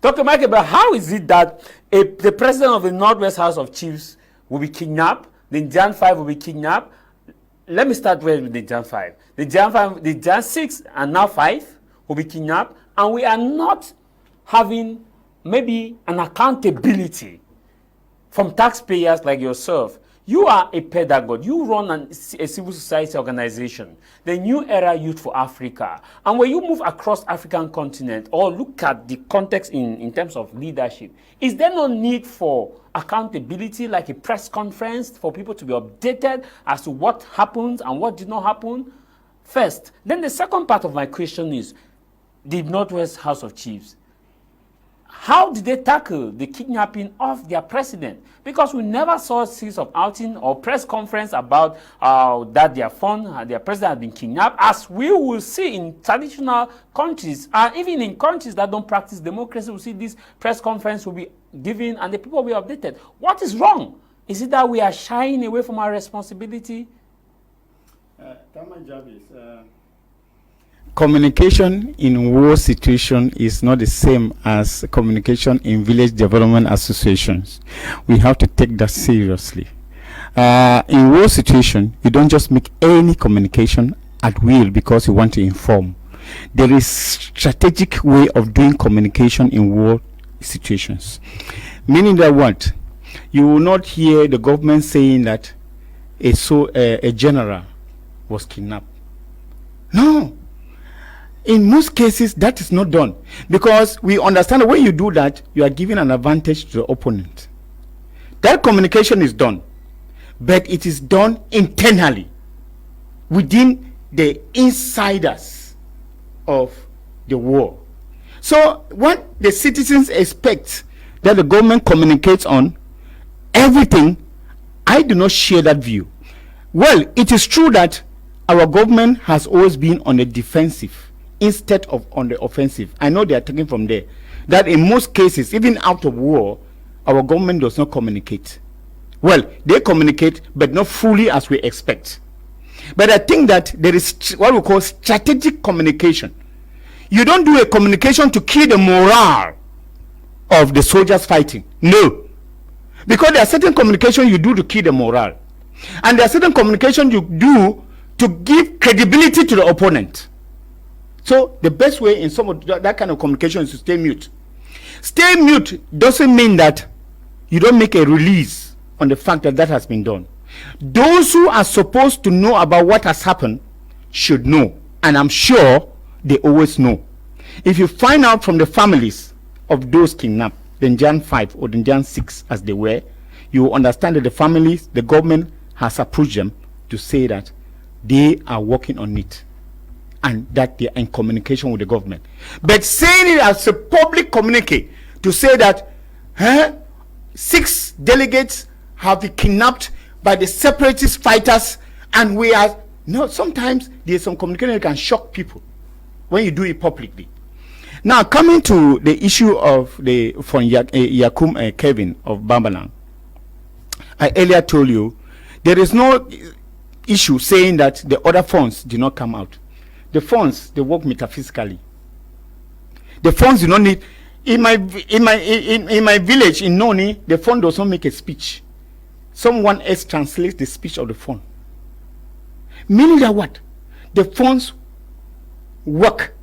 Dr. Michael, but how is it that the president of the Northwest House of Chiefs will be kidnapped, the Ndian 5 will be kidnapped? Let me start with the Ndian 5. The Ndian 6 and now 5 will be kidnapped, and we are not having maybe an accountability from taxpayers like yourself. You are a pedagogue. You run a civil society organization, the New Era Youth for Africa. And when you move across African continent or look at the context in terms of leadership, is there no need for accountability, like a press conference, for people to be updated as to what happened and what did not happen? First. Then the second part of my question is the Northwest House of Chiefs. How did they tackle the kidnapping of their president? Because we never saw a series of outing or press conference about that their president had been kidnapped, as we will see in traditional countries, and even in countries that don't practice democracy. We see this press conference will be given and the people will be updated. What is wrong? Is it that we are shying away from our responsibility? That my job is... Communication in war situation is not the same as communication in village development associations. We have to take that seriously. In war situation, you don't just make any communication at will because you want to inform. There is strategic way of doing communication in war situations. Meaning that what? You will not hear the government saying that a general was kidnapped. No. In most cases, that is not done, because we understand that when you do that, you are giving an advantage to the opponent. That communication is done, but it is done internally within the insiders of the war. So what the citizens expect that the government communicates on everything, I do not share that view. Well, it is true that our government has always been on the defensive instead of on the offensive. I know they are taking from there that in most cases, even out of war, our government does not communicate. Well, they communicate, but not fully as we expect. But I think that there is what we call strategic communication. You don't do a communication to kill the morale of the soldiers fighting. No. Because there are certain communication you do to kill the morale. And there are certain communication you do to give credibility to the opponent. So the best way in some of that kind of communication is to stay mute. Stay mute doesn't mean that you don't make a release on the fact that that has been done. Those who are supposed to know about what has happened should know, and I'm sure they always know. If you find out from the families of those kidnapped, the Ndian 5 or the Ndian 6 as they were, you will understand that the families, the government has approached them to say that they are working on it and that they are in communication with the government. But saying it as a public communique to say that 6 delegates have been kidnapped by the separatist fighters and we are... No, sometimes there's some communication that can shock people when you do it publicly. Now, coming to the issue of the Fon Yakum Kevin of Bambalang, I earlier told you there is no issue saying that the other funds did not come out. The funds, they work metaphysically. The funds do not need... In my village in Noni, the fund does not make a speech. Someone else translates the speech of the fund. Meaning that what? The funds work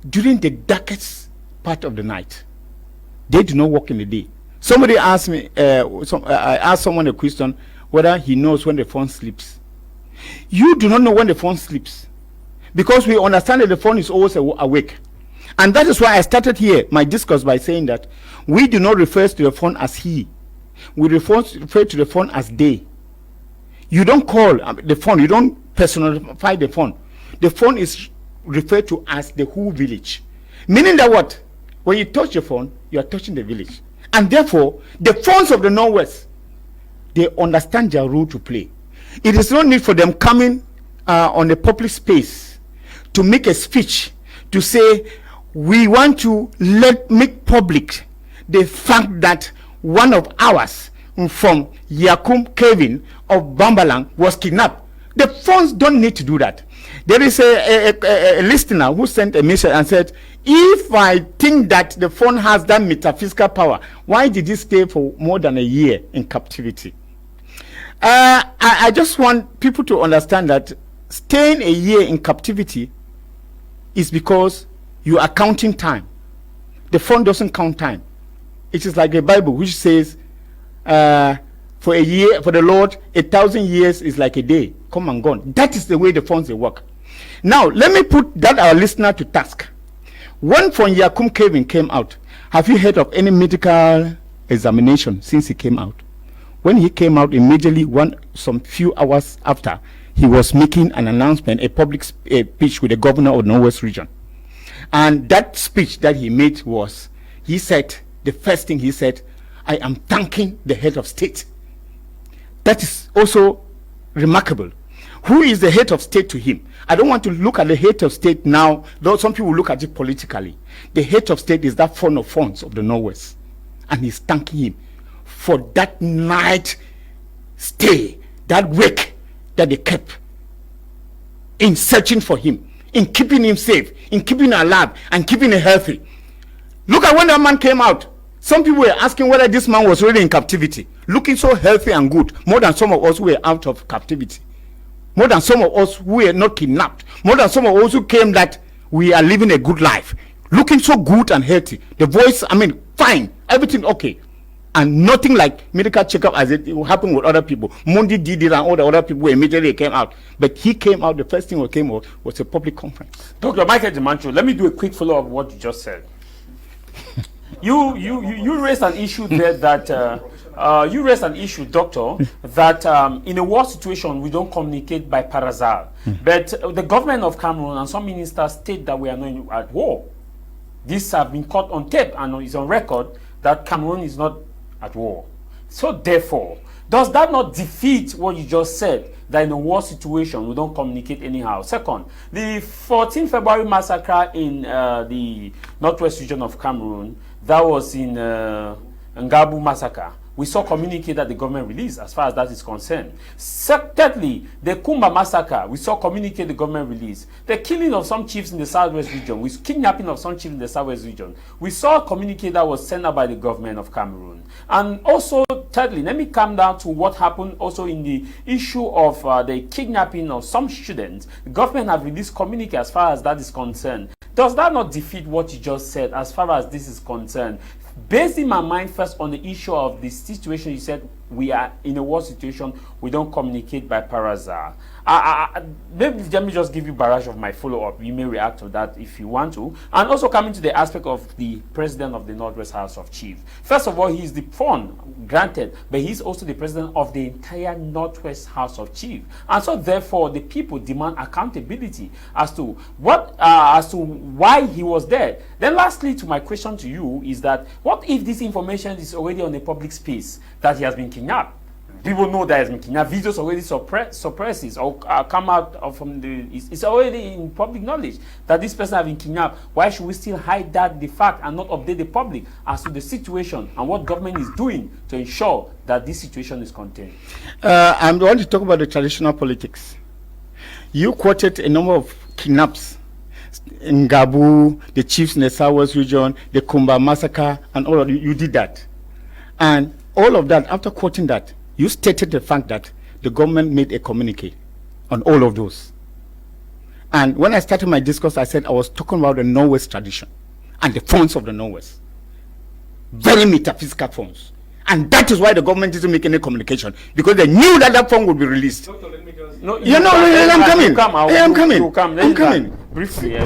during the darkest part of the night. They do not work in the day. Somebody asked me, I asked someone a question whether he knows when the phone sleeps. You do not know when the phone sleeps, because we understand that the phone is always awake. And that is why I started here my discourse by saying that we do not refer to the phone as he. We refer to the phone as they. You don't call the phone, you don't personify the phone. The phone is referred to as the whole village. Meaning that what? When you touch the phone, you are touching the village. And therefore, the phones of the Northwest, they understand their role to play. It is no need for them coming on the public space to make a speech to say, we want to make public the fact that one of ours from Yakum Kevin of Bambalang was kidnapped. The phones don't need to do that. There is a listener who sent a message and said, if I think that the phone has that metaphysical power, why did he stay for more than a year in captivity? I just want people to understand that staying a year in captivity is because you are counting time. The phone doesn't count time. It is like the Bible, which says, for a year, for the Lord, 1,000 years is like a day. Come and gone. That is the way the phones they work. Now, let me put that our listener to task. When Fon Yakum Kevin came out, have you heard of any medical examination since he came out? When he came out, immediately, some few hours after, he was making an announcement, a public speech with the governor of Northwest Region. And that speech that he made was, he said, the first thing he said, I am thanking the head of state. That is also remarkable. Who is the head of state to him? I don't want to look at the head of state now, though some people look at it politically. The head of state is that Fon of Fonds of the Northwest. And he's thanking him for that night stay, that wake that they kept in searching for him, in keeping him safe, in keeping him alive, and keeping him healthy. Look at when that man came out. Some people were asking whether this man was really in captivity, looking so healthy and good, more than some of us who were out of captivity, more than some of us who were not kidnapped, more than some of us who came that we are living a good life, looking so good and healthy. The voice, I mean, fine, everything okay. And nothing like medical checkup as it happened with other people. Mundi did it and all the other people immediately came out. But he came out, the first thing that came out was a public conference. Dr. Michael Dimancho, let me do a quick follow-up of what you just said. You raised an issue there that you raised an issue, doctor, that in a war situation we don't communicate by parasal. But the government of Cameroon and some ministers state that we are not at war. This have been caught on tape and is on record that Cameroon is not at war. So therefore, does that not defeat what you just said, that in a war situation we don't communicate anyhow? Second, the 14 February massacre in the northwest region of Cameroon, that was in Ngabu massacre. We saw communique that the government released as far as that is concerned. Thirdly, the Kumba massacre, we saw communique the government released. The killing of some chiefs in the southwest region, with kidnapping of some chiefs in the southwest region, we saw a communique that was sent out by the government of Cameroon. And also, thirdly, let me come down to what happened also in the issue of the kidnapping of some students. The government have released communique as far as that is concerned. Does that not defeat what you just said as far as this is concerned? Basing my mind first on the issue of the situation, you said we are in a war situation, we don't communicate by parasal. Maybe let me just give you barrage of my follow-up. You may react to that if you want to. And also coming to the aspect of the president of the Northwest House of Chiefs. First of all, he is the Fon, granted, but he's also the president of the entire Northwest House of Chiefs. And so therefore, the people demand accountability as to what, as to why he was there. Then lastly, to my question to you is that, what if this information is already on the public space that he has been kidnapped? People know that he has been kidnapped. Videos already suppresses or come out from the. It's already in public knowledge that this person has been kidnapped. Why should we still hide that the fact and not update the public as to the situation and what government is doing to ensure that this situation is contained? I want to talk about the traditional politics. You quoted a number of kidnaps in Gabu, the chiefs in the Southwest region, the Kumba massacre, and all of you did that. And all of that, after quoting that, you stated the fact that the government made a communique on all of those. And when I started my discourse, I said I was talking about the Northwest tradition and the funds of the Northwest. Very metaphysical funds. And that is why the government didn't make any communication, because they knew that that fund would be released. Doctor, let me just... No, I'm coming. Briefly,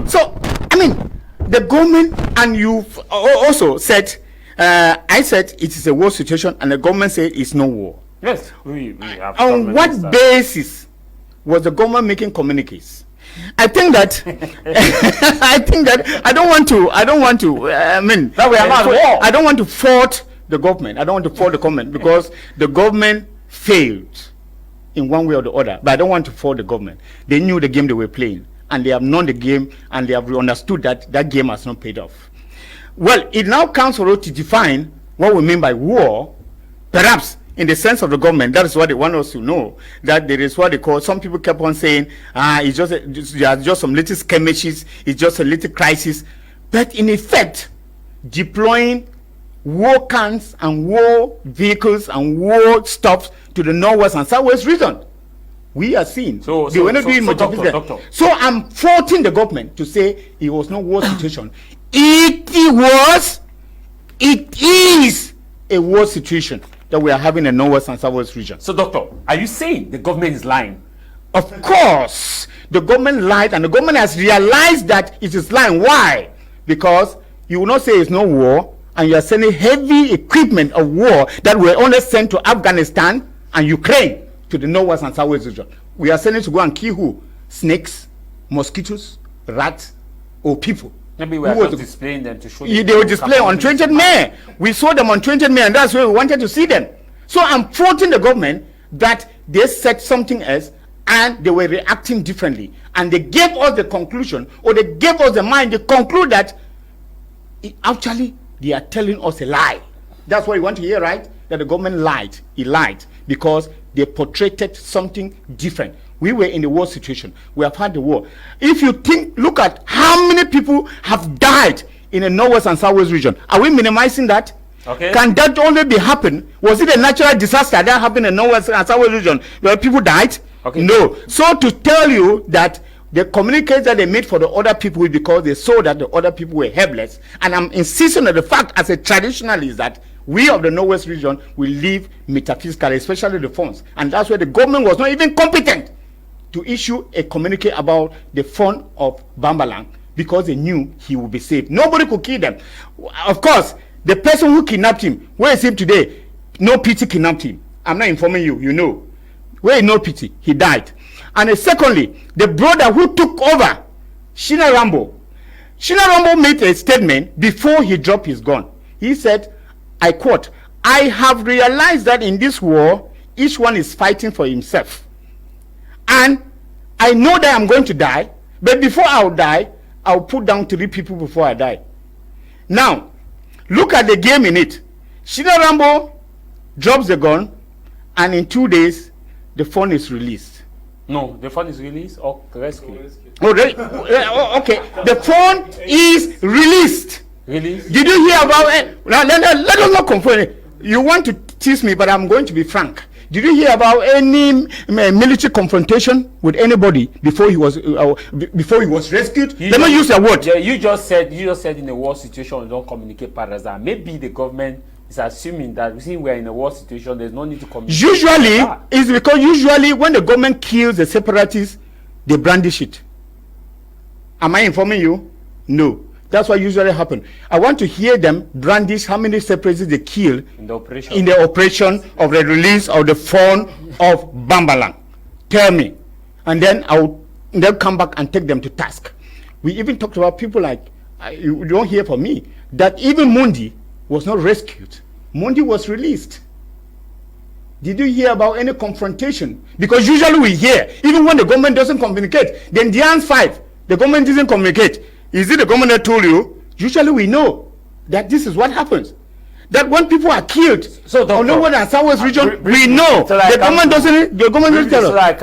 so, I mean, the government, and you also said, I said it is a war situation, and the government said it's no war. Yes, we have. On what basis was the government making communiques? I think that I don't want to. I mean, that we are not war. I don't want to fault the government. I don't want to fault the government because the government failed in one way or the other. But I don't want to fault the government. They knew the game they were playing, and they have known the game, and they have understood that that game has not paid off. Well, it now comes for us to define what we mean by war, perhaps in the sense of the government. That is what they want us to know, that there is what they call, some people kept on saying, it's just some little skirmishes, it's just a little crisis. but in effect, deploying war cans and war vehicles and war stuff to the northwest and southwest region. We are seeing. They were not doing much of it. Doctor. So I'm faulting the government to say it was no war situation. It is a war situation that we are having in the northwest and southwest region. So, doctor, are you saying the government is lying? Of course, the government lied, and the government has realized that it is lying. Why? Because you will not say it's no war, and you are sending heavy equipment of war that were only sent to Afghanistan and Ukraine to the northwest and southwest region. We are sending to go and kill who? Snakes, mosquitoes, rats, or people. Maybe we are just displaying them to show you. They were displaying on 20th May. We saw them on 20th May, and that's where we wanted to see them. So I'm faulting the government that they said something else and they were reacting differently. And they gave us the conclusion, or they gave us the mind to conclude that actually they are telling us a lie. That's what you want to hear, right? That the government lied. He lied because they portrayed something different. We were in the war situation. We have had the war. If you look at how many people have died in the northwest and southwest region. Are we minimizing that? Okay. Can that only be happen? Was it a natural disaster that happened in the northwest and southwest region where people died? Okay. No. So to tell you that the communiques that they made for the other people is because they saw that the other people were helpless. And I'm insisting on the fact as a traditionalist that we of the northwest region will live metaphysically, especially the funds. And that's where the government was not even competent to issue a communique about the Fon of Bambalang because they knew he would be saved. Nobody could kill them. Of course, the person who kidnapped him, where is he today? No pity kidnapped him. I'm not informing you, you know. Where is no pity? He died. And secondly, the brother who took over, Shina Rambo made a statement before he dropped his gun. He said, I quote, "I have realized that in this war, each one is fighting for himself. And I know that I'm going to die, but before I'll die, I'll put down 3 people before I die." Now, look at the game in it. Shina Rambo drops the gun, and in 2 days, the phone is released. No, the phone is released or rescued? Oh, okay. The phone is released. Released? Did you hear about it? Now, let us not confirm it. You want to tease me, but I'm going to be frank. Did you hear about any military confrontation with anybody before he was rescued? Let me use your word. Yeah, you just said in a war situation we don't communicate parasa. Maybe the government is assuming that since we are in a war situation, there's no need to communicate. Usually, it's because when the government kills the separatists, they brandish it. Am I informing you? No. That's what usually happens. I want to hear them brandish how many separatists they killed in the operation of the release of the Fon of Bambalang. Tell me. And then they'll come back and take them to task. We even talked about people like, you don't hear from me, that even Mundi was not rescued. Mundi was released. Did you hear about any confrontation? Because usually we hear, even when the government doesn't communicate, then Ndian 5, the government doesn't communicate. Is it the government that told you? Usually we know that this is what happens. That when people are killed, on the northern and southwest region, we know. The government doesn't tell us.